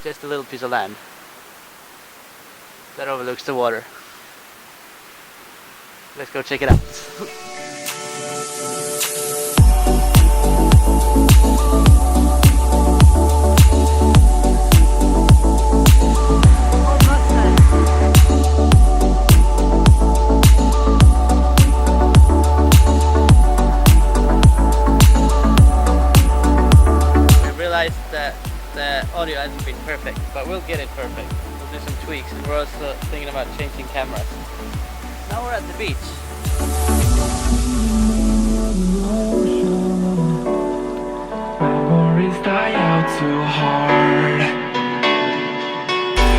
just a little piece of land that overlooks the water. Let's go check it out. That the audio hasn't been perfect, but we'll get it perfect. We'll do some tweaks, and we're also thinking about changing cameras. Now we're at the beach. Memories die out too hard.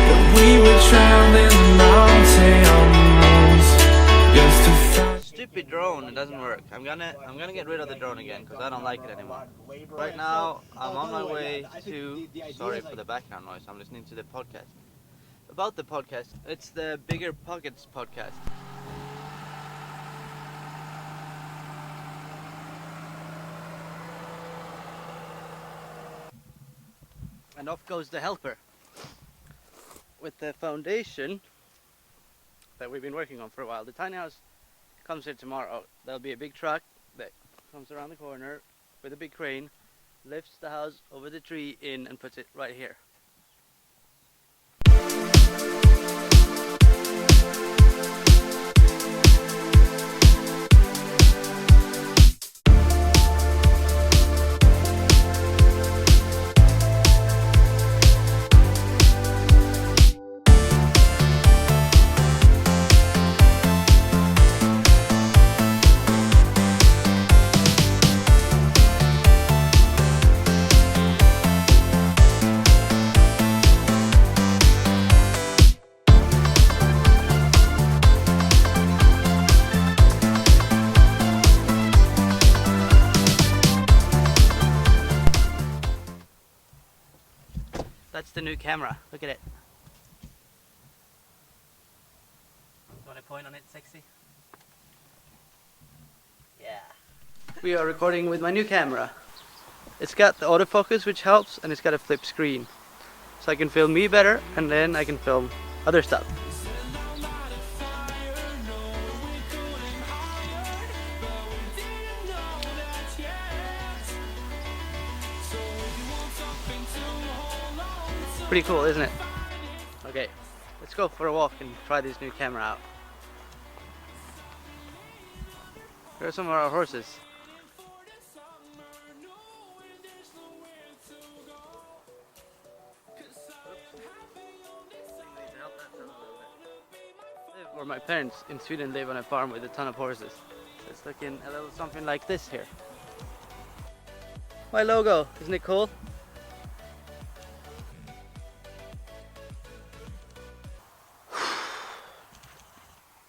That we were traveling mountains just to find. Stupid drone, it doesn't work. I'm gonna get rid of the drone again because I don't like it anymore. Right now I'm on my way to, sorry for the background noise, I'm listening to the podcast. About the podcast, it's the Bigger Pockets podcast. And off goes the helper with the foundation that we've been working on for a while. The tiny house comes here tomorrow. There'll be a big truck that comes around the corner with a big crane, lifts the house over the tree in and puts it right here. That's the new camera. Look at it. You want to point on it, sexy? Yeah. We are recording with my new camera. It's got the autofocus, which helps, and it's got a flip screen. So I can film me better, and then I can film other stuff. Pretty cool, isn't it? Okay, let's go for a walk and try this new camera out. Here are some of our horses. Or my parents in Sweden live on a farm with a ton of horses. It's looking a little something like this here. My logo, isn't it cool?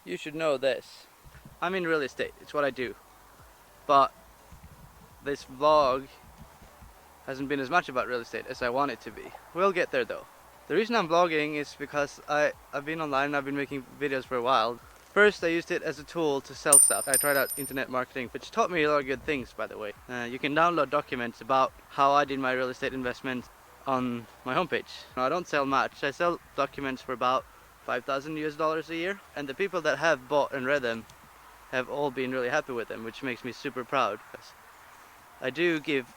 You should know this. I'm in real estate, it's what I do. But this vlog hasn't been as much about real estate as I want it to be. We'll get there though. The reason I'm vlogging is because I've been online and I've been making videos for a while. First I used it as a tool to sell stuff. I tried out internet marketing, which taught me a lot of good things, by the way. You can download documents about how I did my real estate investment on my homepage. I don't sell much, I sell documents for about $5,000 a year, and the people that have bought and read them have all been really happy with them, which makes me super proud, because I do give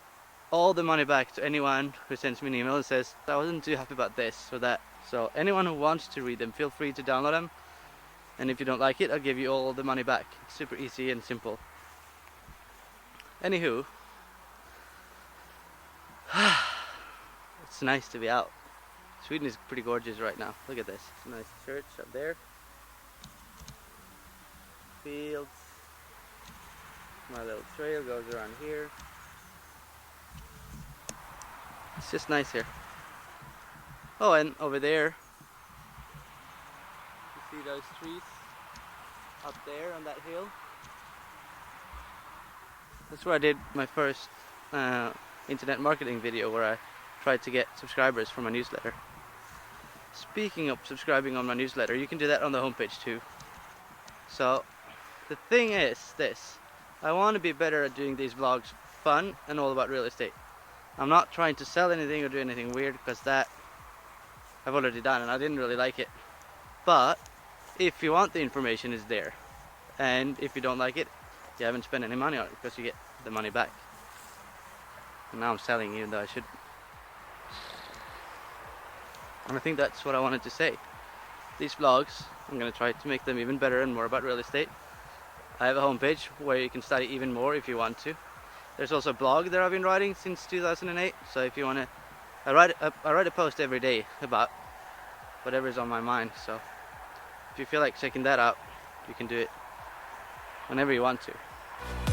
all the money back to anyone who sends me an email and says I wasn't too happy about this or that. So anyone who wants to read them, feel free to download them, and if you don't like it, I'll give you all the money back. It's super easy and simple. Anywho, it's nice to be out. Sweden is pretty gorgeous right now. Look at this. It's a nice church up there. Fields. My little trail goes around here. It's just nice here. Oh, and over there, you see those trees up there on that hill? That's where I did my first internet marketing video, where I tried to get subscribers for my newsletter. Speaking of subscribing on my newsletter, you can do that on the homepage too. So the thing is this: I want to be better at doing these vlogs fun and all about real estate. I'm not trying to sell anything or do anything weird, because that I've already done and I didn't really like it. But if you want the information, it's there. And if you don't like it, you haven't spent any money on it because you get the money back. And now I'm selling even though I should. And I think that's what I wanted to say. These vlogs, I'm going to try to make them even better and more about real estate. I have a homepage where you can study even more if you want to. There's also a blog that I've been writing since 2008. So if you want to, I write a post every day about whatever is on my mind. So if you feel like checking that out, you can do it whenever you want to.